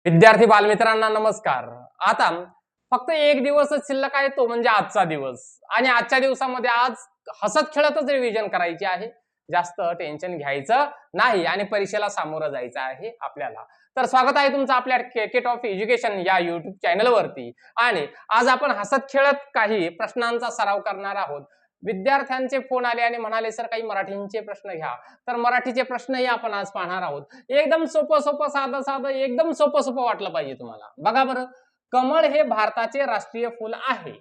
विद्यार्थी बालमित्रांना नमस्कार। आता फक्त एक दिवसच शिल्लक आहे, तो म्हणजे आजचा दिवस। आणि आजच्या दिवसामध्ये आज हसत खेळतच रिव्हिजन करायची आहे, जास्त टेन्शन घ्यायचं नाही आणि परीक्षेला सामोरं जायचं आहे आपल्याला। तर स्वागत आहे तुमचं आपल्या केकेट ऑफ एज्युकेशन या युट्यूब चॅनलवरती। आणि आज आपण हसत खेळत काही प्रश्नांचा सराव करणार आहोत। विद्यार्थ्यांचे फोन आले आणि म्हणाले सर काही मराठीचे प्रश्न घ्या, तर मराठीचे प्रश्नही आपण आज पाहणार आहोत। एकदम सोपं सोपं साधं साधं एकदम सोपं सोपं वाटलं पाहिजे तुम्हाला। बघा बरं, कमळ हे भारताचे राष्ट्रीय फूल आहे।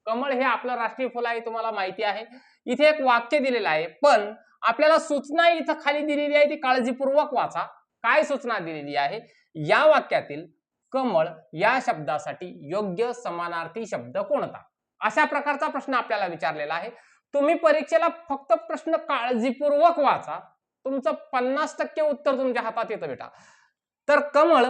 कमळ हे आपलं राष्ट्रीय फूल आहे, तुम्हाला माहिती आहे। इथे एक वाक्य दिलेलं आहे, पण आपल्याला सूचना इथं खाली दिलेली आहे, ती काळजीपूर्वक वाचा। काय सूचना दिलेली आहे? या वाक्यातील कमळ या शब्दासाठी योग्य समानार्थी शब्द कोणता? अशा प्रकारचा प्रश्न आपल्याला विचारलेला आहे। तुम्ही परीक्षेला फक्त प्रश्न काळजीपूर्वक वाचा, तुमचं 50% उत्तर तुमच्या हातात येतं बेटा। तर कमळ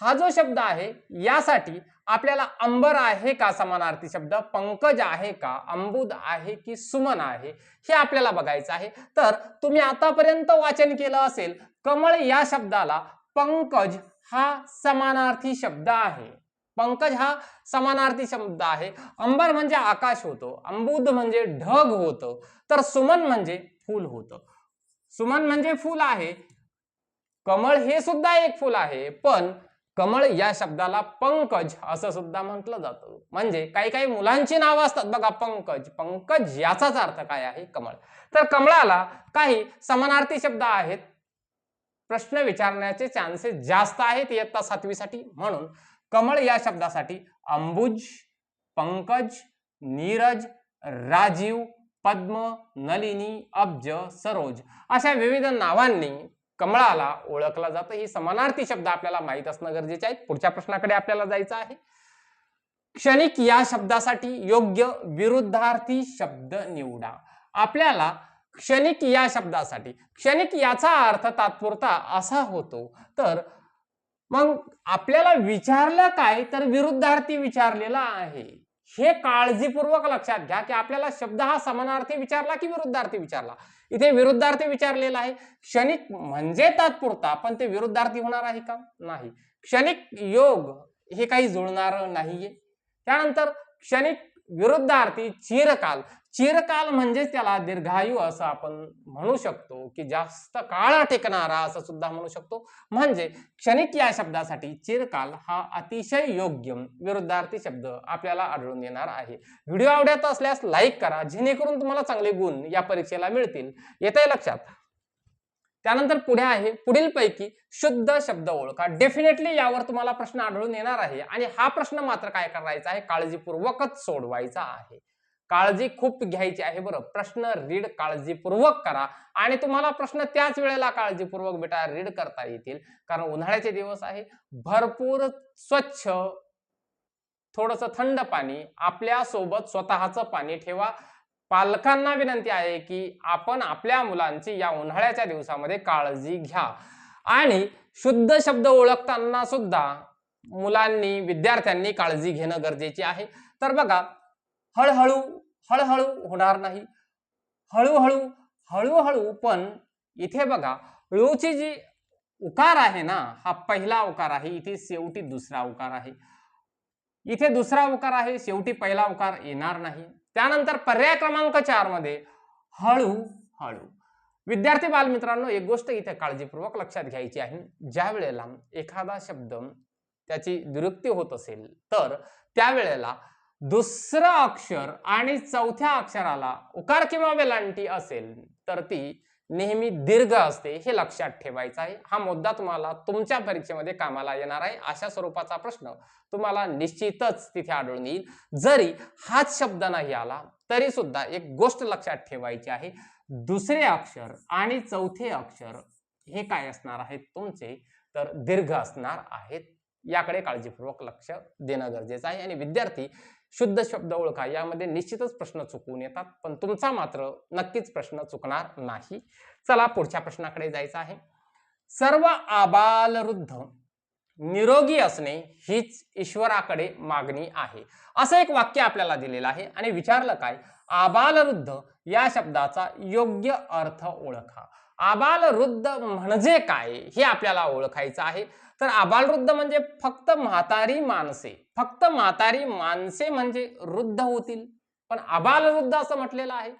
हा जो शब्द आहे, यासाठी आपल्याला अंबर आहे का समानार्थी शब्द, पंकज आहे का, अंबुद आहे की सुमन आहे, हे आपल्याला बघायचं आहे। तर तुम्ही आतापर्यंत वाचन केलं असेल, कमळ या शब्दाला पंकज हा समानार्थी शब्द आहे। पंकज हा समानार्थी शब्द आहे। अंबर म्हणजे आकाश होतो, अंबुद म्हणजे ढग होतं, तर सुमन म्हणजे फूल होतं। सुमन म्हणजे फूल आहे, कमळ हे सुद्धा एक फूल आहे, पण कमळ या शब्दाला पंकज असं सुद्धा म्हटलं जातं। म्हणजे काही काही मुलांची नावं असतात बघा, पंकज। पंकज याचाच अर्थ काय आहे? कमळ। तर कमळाला काही समानार्थी शब्द आहेत, प्रश्न विचारण्याचे चान्सेस जास्त आहेत इयत्ता 7वी साठी। म्हणून कमळ या शब्दासाठी अंबुज, पंकज, नीरज, राजीव, पद्म, नलिनी, अब्ज, सरोज अशा विविध नावांनी कमळाला ओळखलं जातं। ही समानार्थी शब्द आपल्याला माहित असणं गरजेचे आहे। पुढच्या प्रश्नाकडे आपल्याला जायचं आहे। क्षणिक या शब्दासाठी योग्य विरुद्धार्थी शब्द निवडा। आपल्याला क्षणिक या शब्दासाठी, क्षणिक याचा अर्थ तात्पुरता असा होतो, तर मग आपल्याला विचारलं काय, तर विरुद्धार्थी विचारलेला आहे। हे काळजीपूर्वक लक्षात घ्या की आपल्याला शब्द हा समानार्थी विचारला की विरुद्धार्थी विचारला। इथे विरुद्धार्थी विचारलेला आहे। क्षणिक म्हणजे तात्पुरता, पण ते विरुद्धार्थी होणार आहे का? नाही। क्षणिक योग हे काही जुळणार नाहीये। त्यानंतर क्षणिक विरुद्धार्थी चिरकाल। चिरकाल म्हणजे त्याला दीर्घायू असं आपण म्हणू शकतो, की जास्त काळ टिकणारा असं सुद्धा म्हणू शकतो। म्हणजे क्षणिक या शब्दासाठी चिरकाल हा अतिशय योग्य विरुद्धार्थी शब्द आपल्याला आढळून येणार आहे। व्हिडिओ आवडत असल्यास लाईक करा, जेणेकरून तुम्हाला चांगले गुण या परीक्षेला मिळतील। येतंय लक्षात? त्यानंतर पुढे आहे, पुढील पैकी शुद्ध शब्द ओळखा। डेफिनेटली यावर तुम्हाला प्रश्न आढळून येणार आहे, आणि हा प्रश्न मात्र काय करायचा आहे, काळजीपूर्वकच सोडवायचा आहे। काळजी खूप घ्यायची आहे बरं। प्रश्न रीड काळजीपूर्वक करा, आणि तुम्हाला प्रश्न त्याच वेळेला काळजीपूर्वक बेटा रीड करता येतील, कारण उन्हाळ्याचे दिवस आहे। भरपूर स्वच्छ थोडंसं थंड पाणी आपल्या सोबत स्वतःचं पाणी ठेवा। पालकांना विनंती आहे की आपण आपल्या मुलांची या उन्हाळ्याच्या दिवसामध्ये काळजी घ्या। आणि शुद्ध शब्द ओळखताना सुद्धा मुलांनी, विद्यार्थ्यांनी काळजी घेणं गरजेचे आहे। तर बघा, हळूहळू हळूहळू होणार नाही, हळूहळू हळूहळू। पण इथे बघा, ळूची जी उकार आहे ना, हा पहिला उकार आहे, इथे शेवटी दुसरा उकार आहे, इथे दुसरा उकार आहे, शेवटी पहिला उकार येणार नाही। त्यानंतर पर्याय क्रमांक 4 मध्ये हळू हळू। विद्यार्थी बालमित्रांनो, एक गोष्ट इथे काळजीपूर्वक लक्षात घ्यायची आहे, ज्या वेळेला एखादा शब्द त्याची दुरुक्ती होत असेल, तर त्यावेळेला दुसरं अक्षर आणि चौथ्या अक्षराला उकार किंवा वेलांटी असेल, तर ती नेहमी दीर्घ असते, हे लक्षात ठेवायचं आहे। हा मुद्दा तुम्हाला तुमच्या परीक्षेमध्ये कामाला येणार आहे। अशा स्वरूपाचा प्रश्न तुम्हाला निश्चितच तिथे आढळून येईल। जरी हाच शब्द नाही आला तरी सुद्धा एक गोष्ट लक्षात ठेवायची आहे, दुसरे अक्षर आणि चौथे अक्षर हे काय असणार आहेत तुमचे, तर दीर्घ असणार आहेत। याकडे काळजीपूर्वक लक्ष देणं गरजेचं आहे। आणि विद्यार्थी, शुद्ध शब्द ओळखा यामध्ये निश्चितच प्रश्न चुकून येतात, पण तुमचा मात्र नक्कीच प्रश्न चुकणार नाही। चला पुढच्या प्रश्नाकडे जायचं आहे। सर्व आबालवृद्ध निरोगी असणे हीच ईश्वराकडे मागणी आहे, असं एक वाक्य आपल्याला दिलेलं आहे, आणि विचारलं काय, आबालवृद्ध या शब्दाचा योग्य अर्थ ओळखा। आबालवृद्ध म्हणजे काय हे आपल्याला ओळखायचं आहे. तर आबालवृद्ध म्हणजे फक्त म्हातारी माणसे, फक्त म्हातारी माणसे म्हणजे वृद्ध होतील. पण आबालवृद्ध असं म्हटलेलं आहे.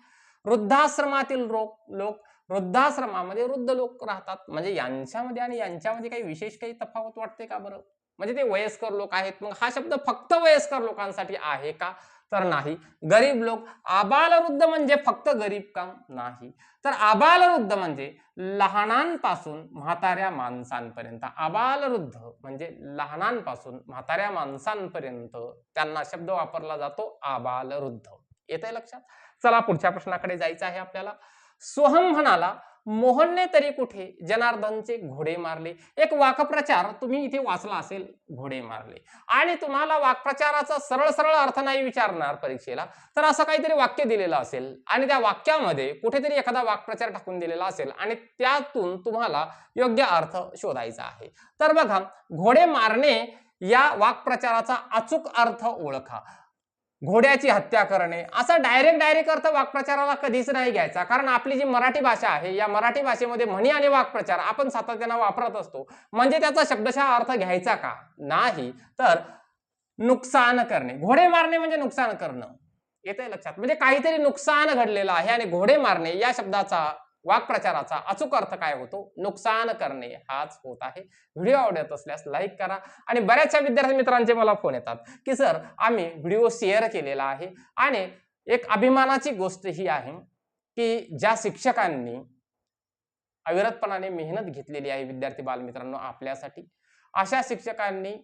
वृद्धाश्रमातील लोक वृद्धाश्रमामध्ये वृद्ध लोक राहतात, म्हणजे यांच्यामध्ये आणि यांच्यामध्ये काही विशेष काही तफावत वाटते का बरं? म्हणजे ते वयस्कर लोक आहेत, मग हा शब्द फक्त वयस्कर लोकांसाठी आहे का? तर नाही. गरीब लोक, आबालवृद्ध म्हणजे फक्त गरीब काम नाही, तर आबालवृद्ध म्हणजे लहानांपासून म्हाताऱ्या माणसांपर्यंत. आबालवृद्ध म्हणजे लहानांपासून म्हाताऱ्या माणसांपर्यंत त्यांना शब्द वापरला जातो आबालवृद्ध. येतंय लक्षात? चला पुढच्या प्रश्नाकडे जायचं आहे आपल्याला. सोहम म्हणाला, मोहनने तरी कुठे जनार्दनचे घोडे मारले. एक वाक्प्रचार तुम्ही इथे वाचला असेल, घोडे मारले, आणि तुम्हाला वाक्प्रचाराचा सरळ सरळ अर्थ नाही विचारणार परीक्षेला, तर असं काहीतरी वाक्य दिलेलं असेल आणि त्या वाक्यामध्ये कुठेतरी एखादा वाक्प्रचार टाकून दिलेला असेल आणि त्यातून तुम्हाला योग्य अर्थ शोधायचा आहे. तर बघा, घोडे मारणे या वाक्प्रचाराचा अचूक अर्थ ओळखा. घोड्याची हत्या करणे असा डायरेक्ट अर्थ वाक्प्रचाराला कधीच नाही घ्यायचा, कारण आपली जी मराठी भाषा आहे या मराठी भाषेमध्ये म्हणी आणि वाक्प्रचार आपण सातत्याने वापरत असतो. म्हणजे त्याचा शब्दशः अर्थ घ्यायचा का? नाही. तर नुकसान करणे, घोडे मारणे म्हणजे नुकसान करणं. येतंय लक्षात? म्हणजे काहीतरी नुकसान घडलेलं आहे आणि घोडे मारणे या शब्दाचा वाक्प्रचाराचा अचूक अर्थ काय होतो? नुकसान करणे हाच होत आहे. व्हिडिओ आवडत असल्यास लाईक करा. आणि बऱ्याचशा विद्यार्थी मित्रांचे मला फोन येतात की सर आम्ही व्हिडिओ शेअर केलेला आहे, आणि एक अभिमानाची गोष्ट ही आहे की ज्या शिक्षकांनी अविरतपणाने मेहनत घेतलेली आहे विद्यार्थी बालमित्रांनो आपल्यासाठी, अशा शिक्षकांनी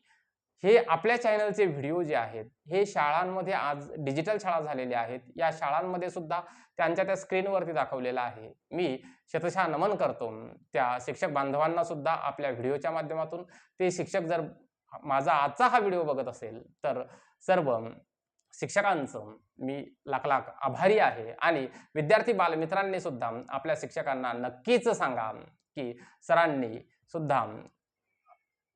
हे आपल्या चॅनलचे व्हिडिओ जे आहेत हे शाळांमध्ये, आज डिजिटल शाळा झालेल्या आहेत, या शाळांमध्ये सुद्धा त्यांच्या त्या स्क्रीनवरती दाखवलेला आहे. मी शतशः नमन करतो त्या शिक्षक बांधवांना सुद्धा आपल्या व्हिडिओच्या माध्यमातून. ते शिक्षक जर माझा आजचा हा व्हिडिओ बघत असेल तर सर्व शिक्षकांचं मी लाख लाख आभारी आहे. आणि विद्यार्थी बालमित्रांनी सुद्धा आपल्या शिक्षकांना नक्कीच सांगा की सरांनी सुद्धा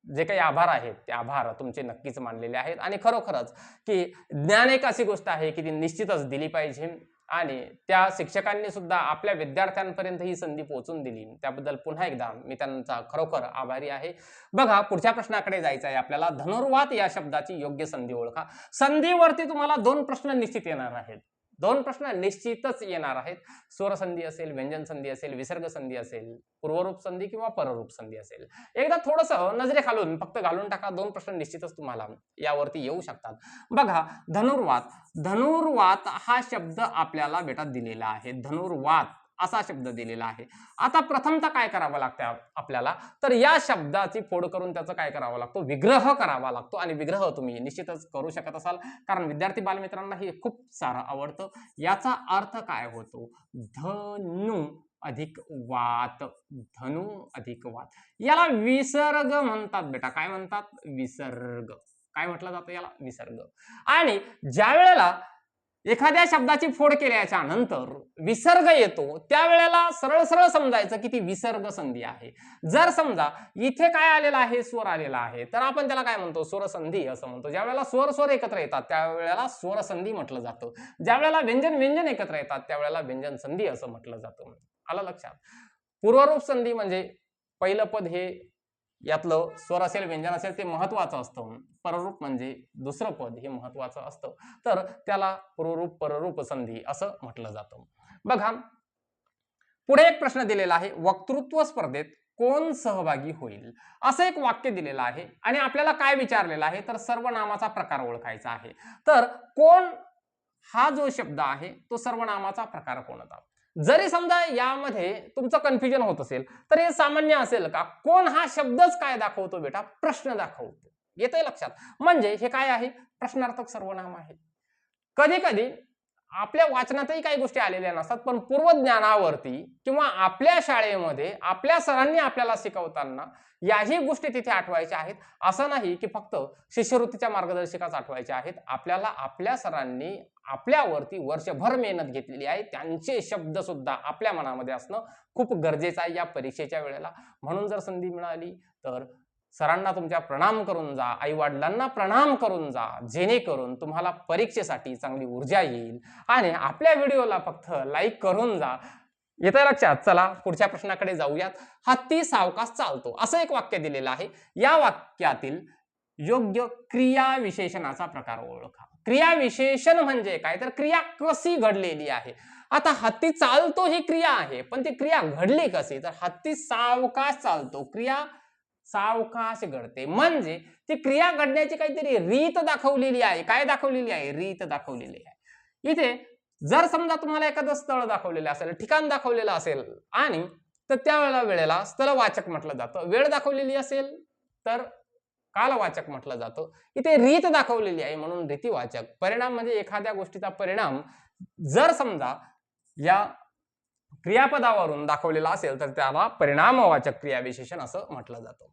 जे काही आभार आहेत ते आभार तुमचे नक्कीच मानलेले आहेत. आणि खरोखरच की ज्ञान एक अशी गोष्ट आहे की ती निश्चितच दिली पाहिजे, आणि त्या शिक्षकांनी सुद्धा आपल्या विद्यार्थ्यांपर्यंत ही संधी पोहोचून दिली, त्याबद्दल पुन्हा एकदा मी त्यांचा खरोखर आभारी आहे. बघा, पुढच्या प्रश्नाकडे जायचं आहे आपल्याला. धनुर्वात या शब्दाची योग्य संधी ओळखा. संधीवरती तुम्हाला 2 प्रश्न निश्चित येणार आहेत. 2 प्रश्न निश्चितच येणार आहेत. स्वरसंधी असेल, व्यंजन संधी असेल, विसर्ग संधी असेल, पूर्वरूप संधी किंवा पररूप संधी असेल. एकदा थोडंसं नजरेखालून फक्त घालून टाका, 2 प्रश्न निश्चितच तुम्हाला यावरती येऊ शकतात. बघा, धनुर्वात. धनुर्वात हा शब्द आपल्याला बेटा दिलेला आहे. धनुर्वात असा शब्द दिलेला आहे. आता प्रथमतः काय करावं लागतं आपल्याला, तर या शब्दाची फोड करून त्याचं काय करावं लागतो? विग्रह करावा लागतो. आणि विग्रह तुम्ही निश्चितच करू शकत असाल, कारण विद्यार्थी बालमित्रांना हे खूप सारं आवडतं. याचा अर्थ काय होतो? धनु अधिक वात. धनु अधिक वात, याला विसर्ग म्हणतात बेटा. काय म्हणतात? विसर्ग. काय म्हटलं जातं याला? विसर्ग. आणि ज्या वेळेला एखाद्या शब्दाची फोड केल्याच्या नंतर विसर्ग येतो त्यावेळेला सरळ सरळ समजायचं की ती विसर्ग संधी आहे. जर समजा इथे काय आलेला आहे? स्वर आलेला आहे, तर आपण त्याला काय म्हणतो? स्वरसंधी असं म्हणतो. ज्या वेळेला स्वर एकत्र येतात त्यावेळेला स्वरसंधी म्हटलं जातं. ज्या वेळेला व्यंजन एकत्र येतात त्यावेळेला व्यंजन संधी असं म्हटलं जातं. आलं लक्षात? पूर्वरूप संधी म्हणजे पहिलं पद हे यातलं स्वर असेल, व्यंजन असेल, ते महत्वाचं असतं. पररूप म्हणजे दुसरं पद हे महत्वाचं असतं, तर त्याला पूर्वरूप पररूप संधी असं म्हटलं जातं. बघा, पुढे एक प्रश्न दिलेला आहे. वक्तृत्व स्पर्धेत कोण सहभागी होईल? असं एक वाक्य दिलेलं आहे आणि आपल्याला काय विचारलेलं आहे? तर सर्वनामाचा प्रकार ओळखायचा आहे. तर कोण हा जो शब्द आहे तो सर्वनामाचा प्रकार कोणता? जरी समजा यामध्ये तुमचं कन्फ्युजन होत असेल तर हे सामान्य असेल का? कोण हा शब्दच काय दाखवतो बेटा? प्रश्न दाखवतो. येतंय लक्षात? म्हणजे हे काय आहे? प्रश्नार्थक सर्वनाम आहे. कधी कधी आपल्या वाचनातही काही गोष्टी आलेल्या नसतात, पण पूर्वज्ञानावरती किंवा आपल्या शाळेमध्ये आपल्या सरांनी आपल्याला शिकवताना याही गोष्टी तिथे आठवायच्या आहेत. असं नाही की फक्त शिष्यवृत्तीच्या मार्गदर्शिकाच आठवायच्या आहेत. आपल्याला आपल्या सरांनी आपल्यावरती वर्षभर मेहनत घेतलेली आहे, त्यांचे शब्द सुद्धा आपल्या मनामध्ये असणं खूप गरजेचं आहे या परीक्षेच्या वेळेला. म्हणून जर संधी मिळाली तर सरांना तुमच्या प्रणाम करून जा, आई वडिलांना प्रणाम करून जा, जेणेकरून तुम्हाला परीक्षेसाठी चांगली ऊर्जा येईल. आणि आपल्या व्हिडिओला फक्त लाईक करून जा. येतंय लक्षात? चला पुढच्या प्रश्नाकडे जाऊयात. हत्ती सावकाश चालतो असं एक वाक्य दिलेलं आहे. या वाक्यातील योग्य क्रिया विशेषणाचा प्रकार ओळखा. क्रिया विशेषण म्हणजे काय, तर क्रिया कशी घडलेली आहे. आता हत्ती चालतो ही क्रिया आहे, पण ती क्रिया घडली कशी, तर हत्ती सावकाश चालतो, क्रिया सावकाश घडते, म्हणजे ती क्रिया घडण्याची काहीतरी रीत दाखवलेली आहे. काय दाखवलेली आहे? रीत दाखवलेली आहे. इथे जर समजा तुम्हाला एखादं स्थळ दाखवलेलं असेल, ठिकाण दाखवलेलं असेल आणि तर त्या वेळेला स्थळवाचक म्हटलं जातं. वेळ दाखवलेली असेल तर कालवाचक म्हटलं जातं. इथे रीत दाखवलेली आहे म्हणून रीतिवाचक. परिणाम म्हणजे एखाद्या गोष्टीचा परिणाम जर समजा या क्रियापदावरून दाखवलेला असेल तर त्याला परिणामवाचक क्रियाविशेषण असं म्हटलं जातं.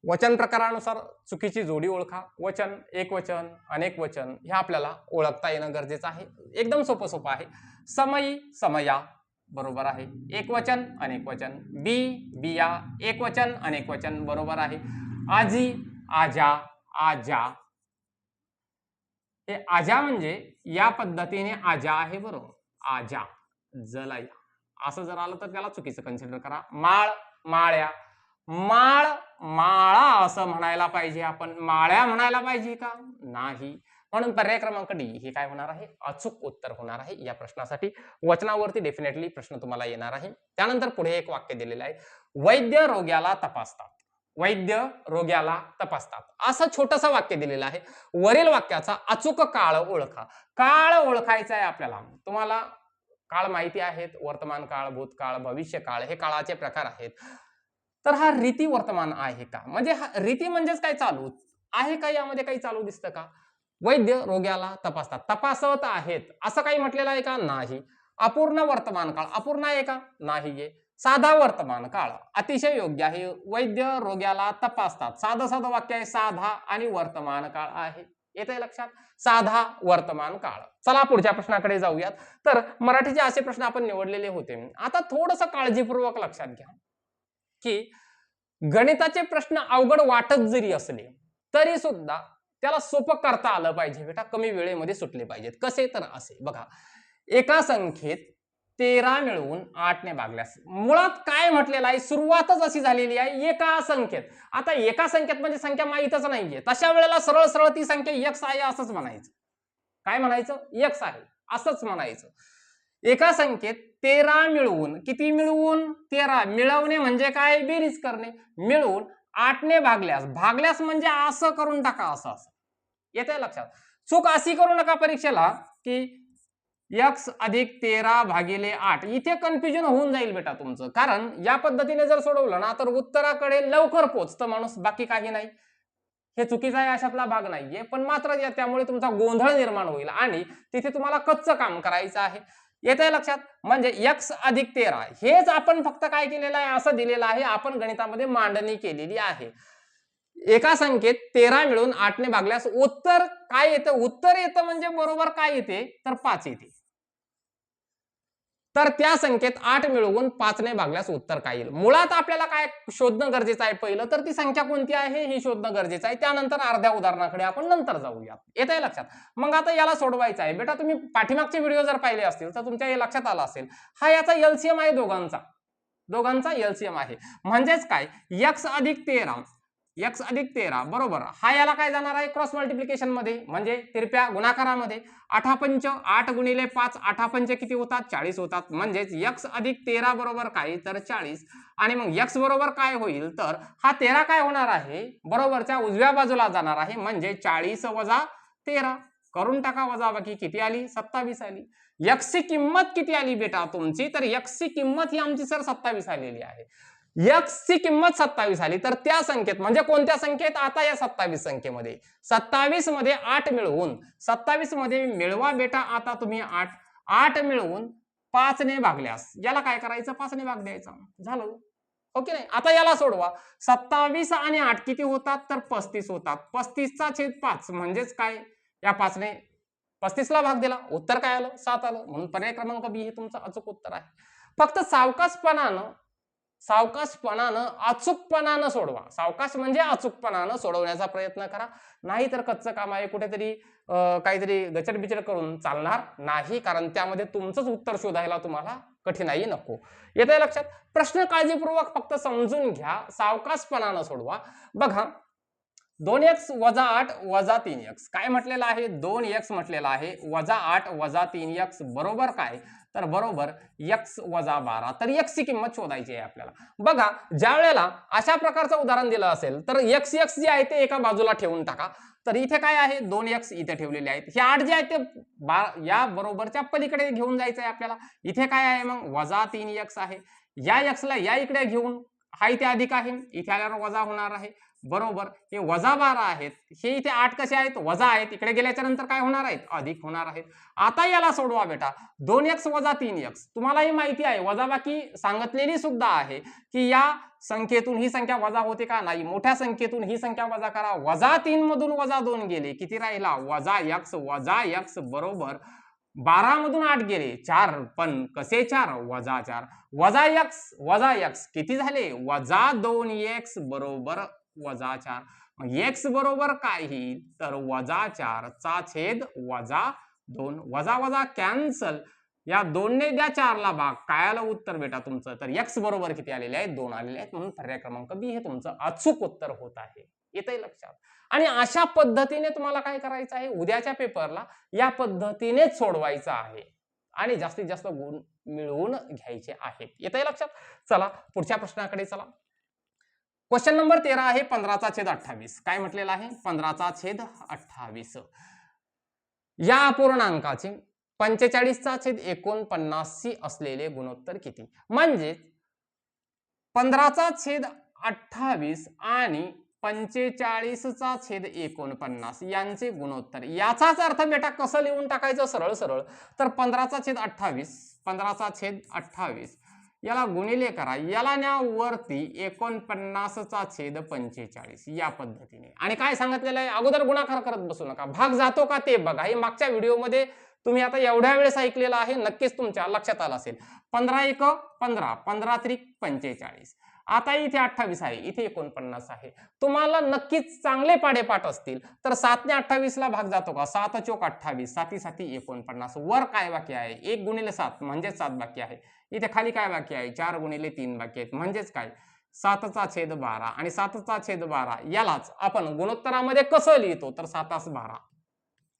वचन प्रकारानुसार चुकीची जोडी ओळखा. वचन, एकवचन, अनेक वचन हे आपल्याला ओळखता येणं गरजेचं आहे. एकदम सोपं आहे. समयी, समया बरोबर आहे. एकवचन, अनेक वचन. बी, बिया, एकवचन, अनेक वचन बरोबर आहे. आजी, आजा, आजा. हे आजा म्हणजे या पद्धतीने आजा आहे बरोबर. आजा, जलया असं जर आलं तर त्याला चुकीचं कन्सिडर करा. माळ, माळ्या. माळ, माळा असं म्हणायला पाहिजे आपण. माळ्या म्हणायला पाहिजे का? नाही. म्हणून पर्याय क्रमांक डी हे काय होणार आहे? अचूक उत्तर होणार आहे या प्रश्नासाठी. वचनावरती डेफिनेटली प्रश्न तुम्हाला येणार आहे. त्यानंतर पुढे एक वाक्य दिलेलं आहे. वैद्य रोग्याला तपासतात. वैद्य रोग्याला तपासतात असं छोटंसं वाक्य दिलेलं आहे. वरील वाक्याचा अचूक काळ ओळखा. काळ ओळखायचा आहे आपल्याला. तुम्हाला काळ माहिती आहेत. वर्तमान काळ, भूतकाळ, भविष्य काळ हे काळाचे प्रकार आहेत. तर हा रीती वर्तमान आहे का, म्हणजे हा रीती म्हणजेच काय, चालू आहे का, यामध्ये काही चालू दिसतं का? वैद्य रोग्याला तपासतात, तपासत आहेत असं काही म्हटलेलं आहे का? नाही. अपूर्ण वर्तमान काळ अपूर्ण आहे का? नाहीये. साधा वर्तमान काळ अतिशय योग्य आहे. वैद्य रोग्याला तपासतात, साधं साधं वाक्य आहे. साधा आणि वर्तमान काळ आहे. येतंय लक्षात? साधा वर्तमान काळ. चला पुढच्या प्रश्नाकडे जाऊयात. तर मराठीचे असे प्रश्न आपण निवडलेले होते. आता थोडंसं काळजीपूर्वक लक्षात घ्या की गणिताचे प्रश्न अवघड वाटत जरी असले तरी सुद्धा त्याला सोपं करता आलं पाहिजे बेटा. कमी वेळेमध्ये सुटले पाहिजेत. कसे, तर असे बघा. एका संख्येत 13 मिळवून 8 ने भागल्यास, मुळात काय म्हटलेलं आहे, सुरुवातच अशी झालेली आहे एका संख्येत. आता एका संख्येत म्हणजे संख्या माहीतच नाहीये, तशा वेळेला सरळ सरळ ती संख्या x आहे असंच म्हणायचं. काय म्हणायचं? x आहे असंच म्हणायचं. एका संख्येत 13 मिळवून, किती मिळवून? 13. मिळवणे म्हणजे काय? बेरीज करणे. मिळवून 8 ने भागल्यास, भागल्यास म्हणजे असं करून टाका, असं असं. येतंय लक्षात? चूक अशी करू नका परीक्षेला की x अधिक 13 भागिले 8. इथे कन्फ्युजन होऊन जाईल बेटा तुमचं. कारण या पद्धतीने जर सोडवलं ना तर उत्तराकडे लवकर पोहोचतं माणूस, बाकी काही नाही. हे चुकीचं आहे अशातला भाग नाहीये, पण मात्र त्यामुळे तुमचा गोंधळ निर्माण होईल आणि तिथे तुम्हाला कच्चं काम करायचं आहे. येतंय लक्षात? म्हणजे x अधिक 13 हेच आपण फक्त काय केलेलं आहे, असं दिलेलं आहे, आपण गणितामध्ये मांडणी केलेली आहे. एका संख्येत 13 मिळून 8 ने भागल्यास उत्तर काय येतं? उत्तर येतं म्हणजे बरोबर काय येते, तर 5 येते. तर त्या संख्येत 8 मिळवून 5 ने भागल्यास उत्तर काय येईल? मुळात आपल्याला काय शोधणं गरजेचं आहे, पहिलं तर ती संख्या कोणती आहे हे शोधणं गरजेचं आहे. त्यानंतर अर्ध्या उदाहरणाकडे आपण नंतर जाऊया. येतंय लक्षात? मग आता याला सोडवायचं आहे बेटा. तुम्ही पाठीमागचे व्हिडिओ जर पाहिले असतील तर तुमच्या हे लक्षात आलं असेल, हा याचा एलसीएम आहे, दोघांचा एलसीएम आहे. म्हणजेच काय, x अधिक 13 बरोबर, हा याला काय जाणार आहे, क्रॉस मल्टिप्लिकेशन मध्ये, म्हणजे तिरप्या गुणाकारामध्ये. 8 पंच 8 गुणिले 5, 8 पंच किती होतात? 40 होतात. म्हणजेच x अधिक 13 बरोबर काय, तर 40. आणि मग x बरोबर काय होईल, तर हा 13 काय होणार आहे, बरोबरच्या उजव्या बाजूला जाणार आहे, म्हणजे 40 वजा 13 करून टाका वजाबाकी. किती आली? 27 आली. x ची किंमत किती आली बेटा तुमची, तर x ची किंमत ही आमची सर 27 आलेली आहे. x ची किंमत 27 आली तर त्या संख्येत, म्हणजे कोणत्या संख्येत, आता या 27 संख्येमध्ये 27 मध्ये 8 मिळवून, 27 मध्ये मिळवा बेटा आता तुम्ही 8 मिळवून 5 ने भागल्यास याला काय करायचं, 5 ने भाग द्यायचा. झालं, ओके नाही? आता याला सोडवा. 27 आणि 8 किती होतात, तर 35 होतात. 35 चा छेद 5 म्हणजेच काय, या 5 ने 35 ला भाग दिला, उत्तर काय आलं? 7 आलं. म्हणून पर्याय क्रमांक बी हे तुमचं अचूक उत्तर आहे. फक्त सावकाशपणानं सावकाशपणानं अचूकपणानं सोडवा. सावकाश म्हणजे अचूकपणानं सोडवण्याचा प्रयत्न करा. नाही तर कच्चं काम आहे, कुठेतरी काहीतरी गचडबिचड करून चालणार नाही, कारण त्यामध्ये तुमचंच उत्तर शोधायला तुम्हाला कठीणाई नको. येतंय लक्षात? प्रश्न काळजीपूर्वक फक्त समजून घ्या, सावकाशपणानं सोडवा. बघा, 2x वजा 8 वजा 3x काय म्हटलेलं आहे? 2x म्हटलेलं आहे, वजा 8 वजा 3x बरोबर काय? तर बरोबर x वजा 12. तर x ची किंमत शोधायची आहे आपल्याला. बघा, ज्या वेळेला अशा प्रकारचं उदाहरण दिलं असेल तर x जे आहे ते एका बाजूला ठेवून टाका. तर इथे काय आहे? 2x इथे ठेवलेले आहेत. हे 8 जे आहे ते या बरोबरच्या पलीकडे घेऊन जायचं आहे आपल्याला. इथे काय आहे मग? वजा 3x आहे. या x ला या इकडे घेऊन, हा इथे अधिक आहे, इथे आल्यावर वजा होणार आहे. बरोबर, हे वजा 12 आहेत, हे इथे 8 कसे आहेत? वजा आहेत. इकडे गेल्याच्या नंतर काय होणार आहेत? अधिक होणार आहेत. आता याला सोडवा बेटा. 2x वजा 3x तुम्हालाही माहिती आहे, वजाबाकी सांगितलेली सुद्धा आहे की या संख्येतून ही संख्या वजा होते का? नाही. मोठ्या संख्येतून ही संख्या वजा करा. वजा 3 मधून वजा 2 गेले, किती राहिला? वजा x बरोबर 12 मधून 8 गेले 4, पण कसे 4? वजा 4. वजा x किती झाले? वजा 2x बरोबर वजा 4. मग x बरोबर काय येईल? तर वजा 4 चा छेद वजा 2. वजा वजा कॅन्सल, या 2 ने द्या 4 ला भाग. काय आलं उत्तर बेटा तुमचं? तर x बरोबर किती आलेले आहेत? 2 आलेले आहेत. म्हणून पर्याय क्रमांक बी हे तुमचं अचूक उत्तर होत आहे. येतंय लक्षात? आणि अशा पद्धतीने तुम्हाला काय करायचं आहे? उद्याच्या पेपरला या पद्धतीनेच सोडवायचं आहे आणि जास्तीत जास्त गुण मिळवून घ्यायचे आहेत. येतंय लक्षात? चला पुढच्या प्रश्नाकडे चला. क्वेश्चन नंबर 13 आहे 15/28. काय म्हटलेलं आहे? 15/28. या अपूर्णांकाचे 45/49 असलेले गुणोत्तर किती? म्हणजे 15/28 आणि 45/49 यांचे गुणोत्तर. याचाच अर्थ बेटा कसं लिहून टाकायचं सरळ सरळ? तर 15/28 याला गुणिले करा, याला न्या वरती 49/45 या पद्धतीने. आणि काय सांगितलेलं आहे? अगोदर गुणाकार करत बसू नका, भाग जातो का ते बघा. हे मागच्या व्हिडिओमध्ये तुम्ही आता एवढ्या वेळेस ऐकलेलं आहे, नक्कीच तुमच्या लक्षात आलं असेल. 15 × 15, 15 × 45. आता इथे 28 आहे, इथे 49 आहे. तुम्हाला नक्कीच चांगले पाढेपाठ असतील तर 7 ने 28 ला भाग जातो का? 7 चोक 28, 7 7 49. वर काय बाकी आहे? 1 × 7 म्हणजे 7 बाकी आहे. इथे खाली काय बाकी आहे? 4 × 3 बाकी आहेत. म्हणजेच काय? 7/12. आणि 7/12 यालाच आपण गुणोत्तरामध्ये कसं लिहितो? तर 7/12.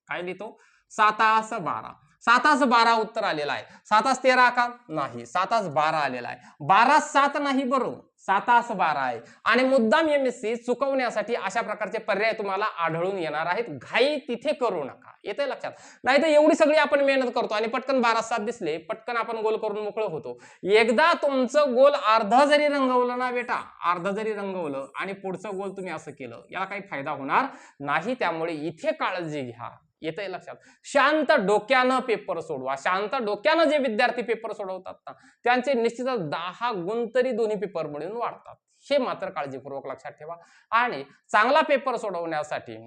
काय लिहितो? 7/12. 7/12 उत्तर आलेलं आहे. 7/13 का? नाही, 7/12 आलेला आहे. 12/7 नाही, बरोबर 7/12 आहे. आणि मुद्दाम MSC चुकवण्यासाठी अशा प्रकारचे पर्याय तुम्हाला आढळून येणार आहेत. घाई तिथे करू नका. येतंय लक्षात? नाही तर एवढी सगळी आपण मेहनत करतो आणि पटकन 12/7 दिसले, पटकन आपण गोल करून मोकळं होतो. एकदा तुमचं गोल अर्ध जरी रंगवलं ना बेटा, अर्ध जरी रंगवलं आणि पुढचं गोल तुम्ही असं केलं, याला काही फायदा होणार नाही. त्यामुळे इथे काळजी घ्या. येतंय लक्षात? शांत डोक्यानं पेपर सोडवा. शांत डोक्यानं जे विद्यार्थी पेपर सोडवतात ना, त्यांचे निश्चितच 10 गुण तरी दोन्ही पेपर मिळून वाढतात. हे मात्र काळजीपूर्वक लक्षात ठेवा. आणि चांगला पेपर सोडवण्यासाठी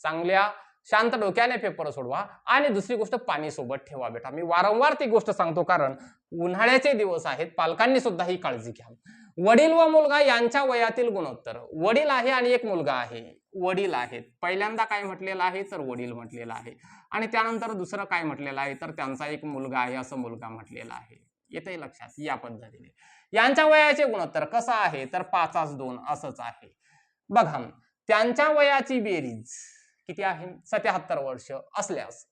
चांगल्या शांत डोक्याने पेपर सोडवा. आणि दुसरी गोष्ट, पाणी सोबत ठेवा बेटा. मी वारंवार ती गोष्ट सांगतो, कारण उन्हाळ्याचे दिवस आहेत, पालकांनी सुद्धा ही काळजी घ्या. वडील व मुलगा यांच्या वयातील गुणोत्तर. वडील आहे आणि एक मुलगा आहे. वडील आहेत, पहिल्यांदा काय म्हटलेलं आहे? तर वडील म्हटलेलं आहे. आणि त्यानंतर दुसरं काय म्हटलेलं आहे? तर त्यांचा एक मुलगा आहे असं मुलगा म्हटलेला आहे. येतंय लक्षात? या पद्धतीने यांच्या वयाचे गुणोत्तर कसं आहे? तर 5/2 असंच आहे. बघा, त्यांच्या वयाची बेरीज किती आहे? 77 वर्ष असल्यास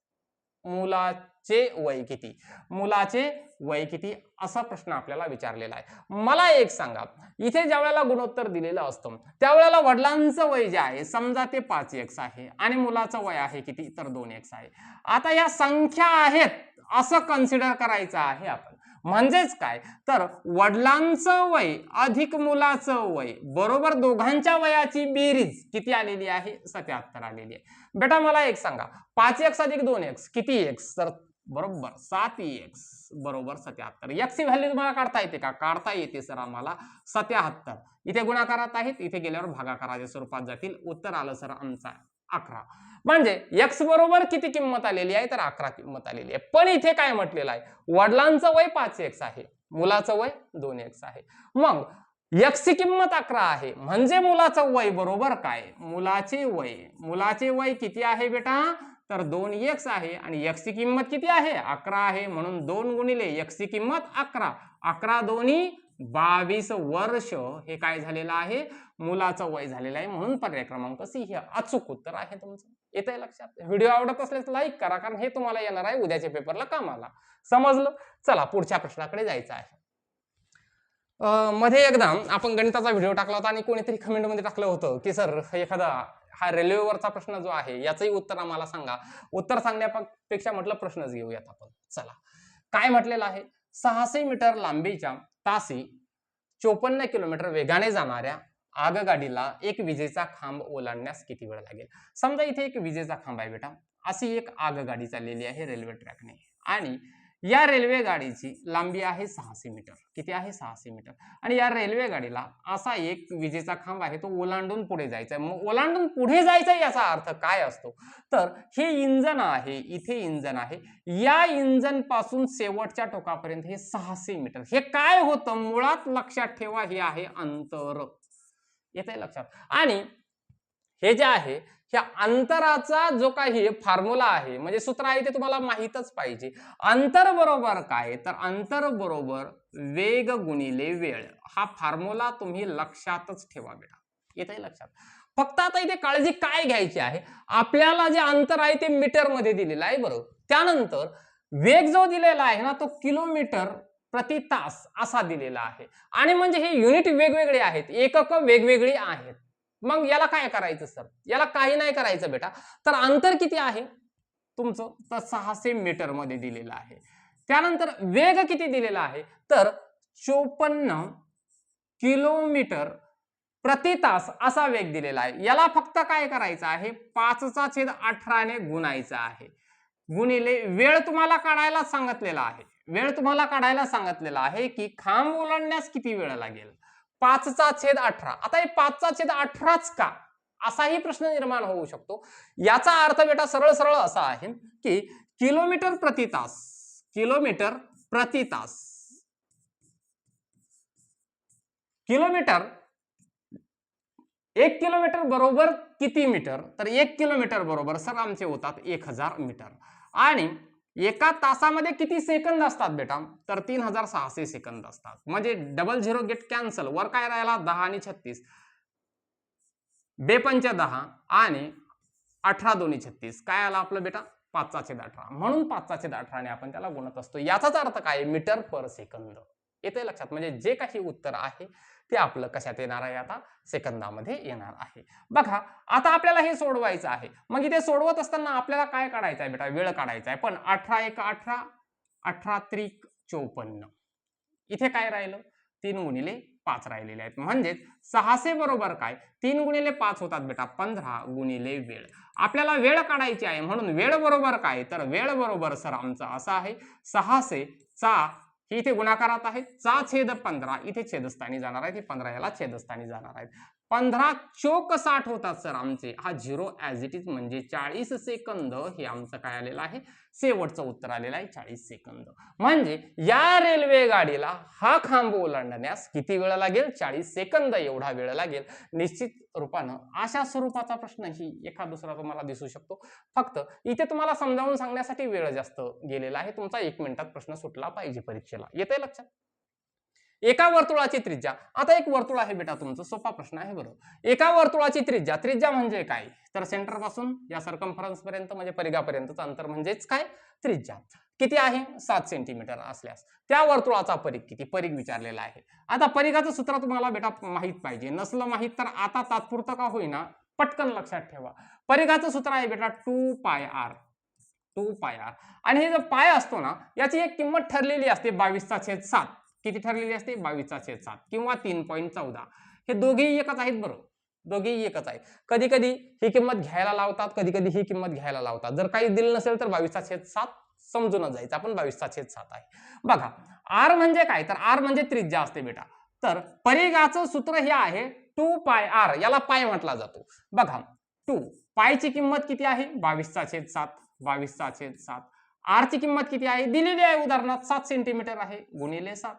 मुलाचे वय किती? मुलाचे वय किती? असा प्रश्न आपल्याला विचारलेला आहे. मला एक सांगा, इथे ज्या वेळेला गुणोत्तर दिलेलं असतं त्यावेळेला वडिलांचं वय जे आहे, समजा ते 5x आहे आणि मुलाचं वय आहे किती? तर 2x आहे. आता या संख्या आहेत असं कन्सिडर करायचं आहे आपण. म्हणजेच काय? तर वडिलांचं वय अधिक मुलाचं वय बरोबर दोघांच्या वयाची बेरीज किती आलेली आहे? 77 आलेली आहे. बेटा मला एक सांगा, 5x अधिक 2x किती x? तर बरोबर 7x बरोबर 77. x ची व्हॅल्यू तुम्हाला काढता येते का? काढता येते सर आम्हाला. 77 इथे गुणाकारात आहेत, इथे गेल्यावर भागाकाराच्या स्वरूपात जातील. उत्तर आलं सर आमचा 11. म्हणजे x बरोबर किती किंमत आलेली आहे? तर 11 किंमत आलेली आहे. पण इथे काय म्हटलेलं आहे? वडिलांचं वय 5x आहे, मुलाचं वय 2x आहे. मग एक्सची किंमत 11 आहे म्हणजे मुलाचं वय बरोबर काय, मुलाचे वय किती आहे बेटा, तर 2x आहे आणि x ची किंमत किती आहे 11 आहे म्हणून 2 गुणिले x ची किंमत 11, 11 दोन्ही 22 वर्ष हे काय झालेलं आहे, मुलाचं वय झालेलं आहे, म्हणून पर्याय क्रमांक सी हे अचूक उत्तर आहे तुमचं. येतंय लक्षात? व्हिडिओ आवडत असल्यास लाईक करा, कारण हे तुम्हाला येणार आहे उद्याच्या पेपरला कामाला. समजलं? चला पुढच्या प्रश्नाकडे जायचं आहे. मध्ये एकदा आपण गणिताचा व्हिडिओ टाकला होता आणि कोणीतरी कमेंट मध्ये टाकलं होतं की सर एखादा हा रेल्वेवरचा प्रश्न जो आहे याचंही उत्तर आम्हाला सांगा. उत्तर सांगण्यापेक्षा म्हटलं प्रश्नच घेऊयात आपण. चला काय म्हटलेलं आहे, 600 मीटर लांबीच्या तासी 54 किलोमीटर वेगाने जाणाऱ्या आगगाडीला एक विजेचा खांब ओलांडण्यास किती वेळ लागेल. समजा इथे एक विजेचा खांब आहे बेटा, अशी एक आगगाडी चाललेली आहे रेल्वे ट्रॅकने आणि या रेल्वे गाडीची लांबी आहे 600 मीटर. किती आहे 600 मीटर. आणि या रेल्वे गाडीला असा एक विजेचा खांब आहे, तो ओलांडून पुढे जायचा आहे. मग ओलांडून पुढे जायचा याचा अर्थ काय असतो, तर हे इंजन आहे, इथे इंजन आहे, या इंजन पासून शेवटच्या टोकापर्यंत हे 600 मीटर. हे काय होतं मुळात लक्षात ठेवा, हे आहे अंतर. येतंय लक्षात. आणि हे जे आहे ह्या अंतराचा जो काही फॉर्म्युला आहे म्हणजे सूत्र आहे ते तुम्हाला माहीतच पाहिजे. अंतर बरोबर काय, तर अंतर बरोबर वेग गुणिले वेळ. हा फॉर्म्युला तुम्ही लक्षातच ठेवा बेटा. येतंय लक्षात. फक्त आता इथे काळजी काय घ्यायची आहे, आपल्याला जे अंतर आहे ते मीटर मध्ये दिलेलं आहे बरोबर. त्यानंतर वेग जो दिलेला आहे ना तो किलोमीटर प्रति तास असा दिलेला आहे. आणि म्हणजे हे युनिट वेगवेगळे आहेत, एकक वेगवेगळी आहेत. मग याला काय करायचं सर, याला काही नाही करायचं बेटा. तर अंतर किती आहे तुमचं, तर 600 मीटर मध्ये दिलेलं आहे. त्यानंतर वेग किती दिलेला आहे, तर 54 किलोमीटर प्रति तास असा वेग दिलेला आहे. याला फक्त काय करायचं आहे, 5/18 ने गुणायचं आहे. गुणिले वेळ तुम्हाला काढायला सांगितलेला आहे. वेळ तुम्हाला काढायला सांगितलेला आहे की खांब ओलांडण्यास किती वेळ लागेल, 5/18. आता हे 5/18च का, असाही प्रश्न निर्माण होऊ शकतो. याचा अर्थ बेटा सरळ सरळ असा आहे की किलोमीटर प्रति तास, किलोमीटर प्रति तास, किलोमीटर 1 किलोमीटर बरोबर किती मीटर, तर 1 किलोमीटर बरोबर सर आमचे होतात 1000 मीटर. आणि एका तासामध्ये किती सेकंद असतात बेटा, तर 3600 सेकंद असतात. म्हणजे डबल झिरो गेट कॅन्सल, वर काय राहिला 10 आणि 36, 2×5 आणि 18 2 36, काय आला आपलं बेटा 5/18. म्हणून 5/18 ने आपण त्याला गुणत असतो. याचाच अर्थ काय, मीटर पर सेकंद. येते लक्षात. म्हणजे जे काही उत्तर आहे ते आपलं कशात येणार आहे, आता सेकंदामध्ये येणार आहे. बघा आता आपल्याला हे सोडवायचं आहे. मग इथे सोडवत असताना आपल्याला काय काढायचं आहे बेटा, वेळ काढायचा आहे. पण 18×1 = 18, 18×3 = 54. इथे काय राहिलं, 3×5 राहिलेले आहेत. म्हणजेच 600 बरोबर काय, 3×5 होतात बेटा 15 गुणिले वेळ. आपल्याला वेळ काढायची आहे म्हणून वेळ बरोबर काय, तर वेळ बरोबर सर आमचा असा आहे 600 चा ही इथे गुणाकारात आहे, चा छेद 15 इथे छेदस्थानी जाणार आहे, 15 याला छेदस्थानी जाणार आहे. 15 चोक 60 होतात सर आमचे. हा झिरो ऍज इट इज म्हणजे 40 सेकंद हे आमचं काय आलेलं आहे, शेवटचं उत्तर आलेलं आहे 40 सेकंद. म्हणजे या रेल्वे गाडीला हा खांब ओलांडण्यास किती वेळ लागेल, 40 सेकंद एवढा वेळ लागेल. निश्चित रूपानं अशा स्वरूपाचा प्रश्न ही एखाद दुसरा तुम्हाला दिसू शकतो. फक्त इथे तुम्हाला समजावून सांगण्यासाठी वेळ जास्त गेलेला आहे. तुमचा 1 मिनिटात प्रश्न सुटला पाहिजे परीक्षेला. येतंय लक्षात. एका वर्तुळाची त्रिज्या, आता एक वर्तुळ आहे बेटा तुमचं, सोपा प्रश्न आहे बरोबर. एका वर्तुळाची त्रिज्या, त्रिज्या म्हणजे काय, तर सेंटर पासून या सर्कम्फरन्स पर्यंत म्हणजे परिघापर्यंतचं अंतर म्हणजेच काय, त्रिज्या किती आहे 7 सेंटीमीटर असल्यास त्या वर्तुळाचा परिघ किती, परिघ विचारलेला आहे. आता परिघाचं सूत्र तुम्हाला बेटा माहित पाहिजे. नसलं माहित तर आता तात्पुरतं का होईना पटकन लक्षात ठेवा. परिघाचं सूत्र आहे बेटा 2πr. 2πr. आणि हे जो पाय असतो ना याची एक किंमत ठरलेली असते 22/7. किती ठरलेली असते, 22/7 किंवा 3.14. हे दोघेही एकच आहेत बरोबर, दोघेही एकच आहे. कधी कधी ही किंमत घ्यायला लावतात, कधी कधी ही किंमत घ्यायला लावतात. जर काही दिलं नसेल तर 22/7 समजून जायचं आपण 22/7 आहे. बघा आर म्हणजे काय, तर आर म्हणजे त्रिज्या असते बेटा. तर परिघाचं सूत्र हे आहे 2πr, याला पाय म्हटला जातो. बघा 2 पायची किंमत किती आहे 22/7, 22/7. आर ची किंमत किती आहे दिलेली आहे, उदाहरणार्थ 7 सेंटीमीटर आहे, गुणिले 7.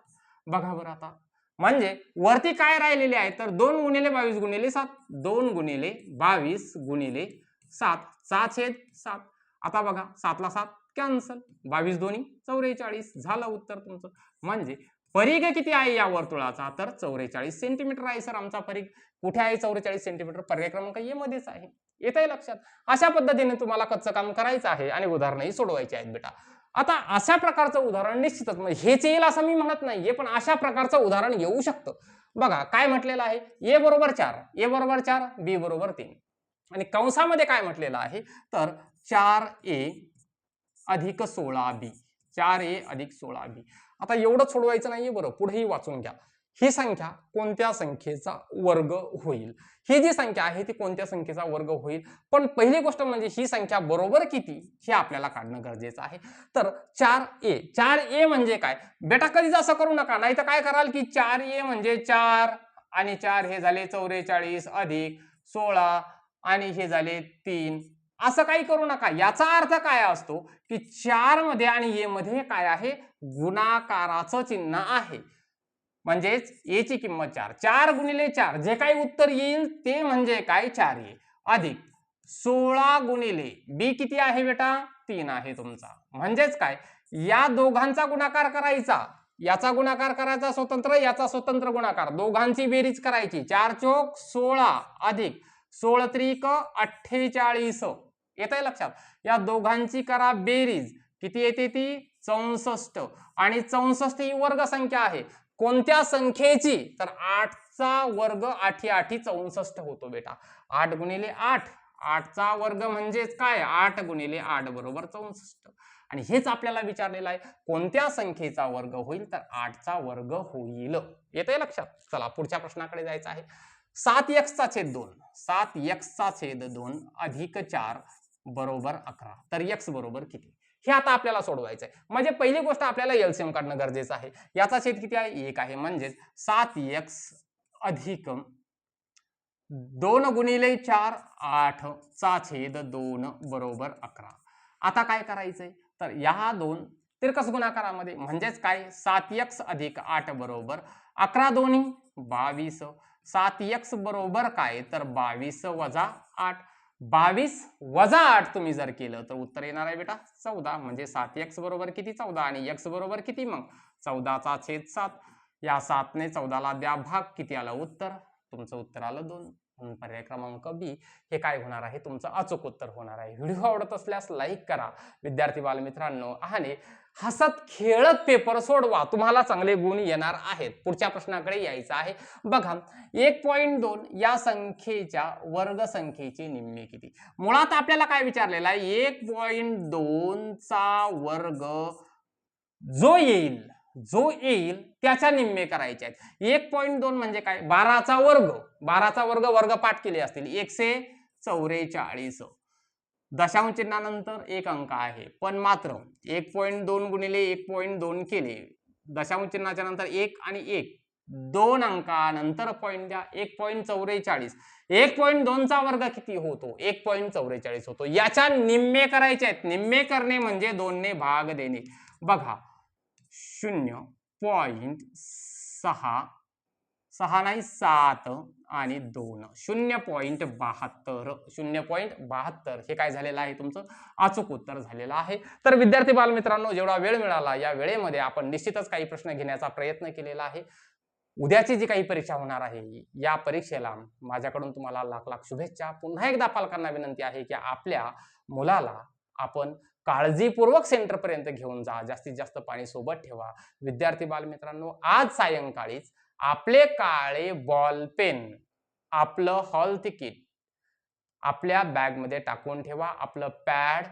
बघा बरं आता म्हणजे वरती काय राहिलेले आहे तर 2 गुणिले 22 गुणिले 7, 2 गुणिले 22 गुणिले 7 6/7. आता बघा 7 ला 7 कॅन्सल, 22 दोन्ही 44 झालं उत्तर तुमचं. म्हणजे परिघ किती आहे या वर्तुळाचा तर 44 सेंटीमीटर आहे सर आमचा परिघ. कुठे आहे 44 सेंटीमीटर? पर्याय क्रमांक ए मध्येच आहे. येत आहे लक्षात? अशा पद्धतीने तुम्हाला कच्चं काम करायचं आहे आणि उदाहरणही सोडवायची आहेत बेटा. आता अशा प्रकारचं उदाहरण निश्चितच म्हणजे हेच येईल असं मी म्हणत नाहीये, पण अशा प्रकारचं उदाहरण येऊ शकतं. बघा काय म्हटलेलं आहे, ए बरोबर 4, ए बरोबर 4, बी बरोबर 3 आणि कंसामध्ये काय म्हटलेलं आहे तर 4a अधिक 16b, 4a अधिक 16b. आता एवढं सोडवायचं नाहीये बरं, पुढेही वाचून घ्या. ही संख्या कोणत्या संख्येचा वर्ग होईल? ही जी संख्या आहे ती कोणत्या संख्येचा वर्ग होईल? पण पहिली गोष्ट म्हणजे ही संख्या बरोबर किती हे आपल्याला काढणं गरजेचं आहे. तर 4a म्हणजे काय बेटा? कधीच असं करू नका, नाही तर काय कराल की 4a म्हणजे 4 आणि 4 हे झाले 44 अधिक 16 आणि हे झाले 3, असं काही करू नका. याचा अर्थ काय असतो की 4 मध्ये आणि ए मध्ये काय आहे? गुणाकाराचं चिन्ह आहे. म्हणजेच ए ची किंमत 4, 4 गुणिले 4 जे काही उत्तर येईल ते म्हणजे काय 4a अधिक 16 गुणिले बी किती आहे बेटा? 3 आहे तुमचा. म्हणजेच काय या दोघांचा गुणाकार करायचा, याचा गुणाकार करायचा स्वतंत्र, याचा स्वतंत्र गुणाकार, दोघांची बेरीज करायची. 4 चोक 16 अधिक 16 त्रिक 48. येतंय लक्षात? या दोघांची करा बेरीज, किती येते ती? 64 आणि 64 ही वर्ग संख्या आहे. कोणत्या संख्येची? तर 8 चा वर्ग 8 8 64 होतो बेटा. 8 गुणिले 8, 8 चा वर्ग म्हणजेच काय 8 गुणिले 8 बरोबर 64. आणि हेच आपल्याला विचारलेलं आहे, कोणत्या संख्येचा वर्ग होईल तर 8 चा वर्ग होईल. येतंय लक्षात? चला पुढच्या प्रश्नाकडे जायचं आहे. 7x चा छेद 2, 7x चा छेद 2 अधिक 4 बरोबर 11. तर x बरोबर किती हे आता आपल्याला सोडवायचं आहे. म्हणजे पहिली गोष्ट आपल्याला एलसीएम काढणं गरजेचं आहे. याचा छेद किती आहे? 1 आहे. म्हणजे 7x अधिक 2 गुणिले 4 8 चा छेद 2 बरोबर 11. आता काय करायचंय तर या दोन तिरकस गुणाकारामध्ये म्हणजेच काय 7x अधिक 8 बरोबर 11 दोन्ही 22. 7x बरोबर काय तर 22 वजा 8. 22 वजा 8 तुम्ही जर केलं तर उत्तर येणार आहे बेटा 14. म्हणजे 7x बरोबर किती? 14 आणि x बरोबर किती मग 14 चा छेद 7. या 7 ने 14 ला द्या भाग, किती आलं उत्तर? तुमचं उत्तर आलं 2. म्हणून पर्याय क्रमांक बी हे काय होणार आहे? तुमचं अचूक उत्तर होणार आहे. व्हिडिओ आवडत असल्यास लाईक करा विद्यार्थी बालमित्रांनो आणि हसत खेळत पेपर सोडवा, तुम्हाला चांगले गुण येणार आहेत. पुढच्या प्रश्नाकडे यायचं आहे. बघा 1.2 या संख्येच्या वर्ग संख्येची निम्मे किती? मुळात आपल्याला काय विचारलेलं आहे 1.2 चा वर्ग जो येईल त्याच्या निम्मे करायचे आहेत. 1.2 म्हणजे काय 12 चा वर्ग, 12 चा वर्ग वर्गपाठ केले असतील 144. दशांश चिन्हानंतर एक अंक आहे, पण मात्र 1.2 गुणिले 1.2 केले, दशांश चिन्हाच्या नंतर 1 आणि 1 2 अंकानंतर पॉईंट द्या 1.44. 1.2 चा वर्ग किती होतो? 1.44 होतो. याच्या निम्मे करायचे आहेत. निम्मे करणे म्हणजे 2 ने भाग देणे. बघा 0.6 नाही 7 आणि 2 0.72. 0.72 हे काय झालेलं आहे? तुमचं अचूक उत्तर झालेलं आहे. तर विद्यार्थी बालमित्रांनो जेवढा वेळ मिळाला या वेळेमध्ये आपण निश्चितच काही प्रश्न घेण्याचा प्रयत्न केलेला आहे. उद्याची जी काही परीक्षा होणार आहे या परीक्षेला माझ्याकडून तुम्हाला लाख लाख शुभेच्छा. पुन्हा एकदा पालकांना विनंती आहे की आपल्या मुलाला आपण काळजीपूर्वक सेंटर पर्यंत घेऊन जा, जास्तीत जास्त पाणी सोबत ठेवा. विद्यार्थी बालमित्रांनो आज सायंकाळीच आपले काळे बॉल पेन, आपलं हॉल तिकीट आपल्या बॅग मध्ये टाकून ठेवा, आपलं पॅड,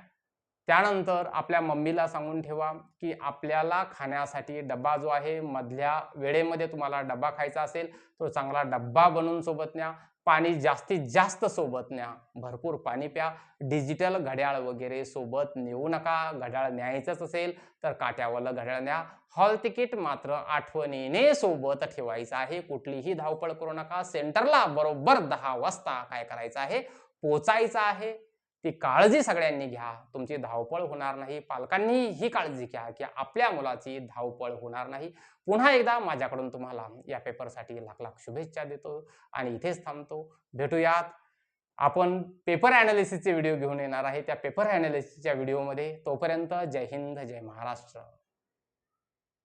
त्यानंतर आपल्या मम्मीला सांगून ठेवा की आपल्याला खाण्यासाठी डब्बा जो आहे मधल्या वेळेमध्ये तुम्हाला डब्बा खायचा असेल तो चांगला डब्बा बनवून सोबत न्या. पाणी जास्तीत जास्त सोबत न्या, भरपूर पाणी प्या. डिजिटल घड्याळ वगैरे सोबत नेऊ नका. घड्याळ न्यायचंच असेल तर काट्यावालं घड्याळ न्या. हॉल तिकीट मात्र आठवणीने सोबत ठेवायचं आहे. कुठलीही धावपळ करू नका. सेंटरला बरोबर 10 वाजता काय करायचं आहे? पोचायचं आहे. ती काळजी सगळ्यांनी घ्या. तुमची धावपळ होणार नाही. पालकांनी ही काळजी घ्या की आपल्या मुलाची धावपळ होणार नाही. पुन्हा एकदा माझ्याकडून तुम्हाला या पेपरसाठी लाख लाख शुभेच्छा देतो आणि इथेच थांबतो. भेटूयात आपण पेपर ॲनालिसिसचे व्हिडिओ घेऊन येणार आहे त्या पेपर ॲनालिसिसच्या व्हिडिओमध्ये. तोपर्यंत जय हिंद, जय महाराष्ट्र.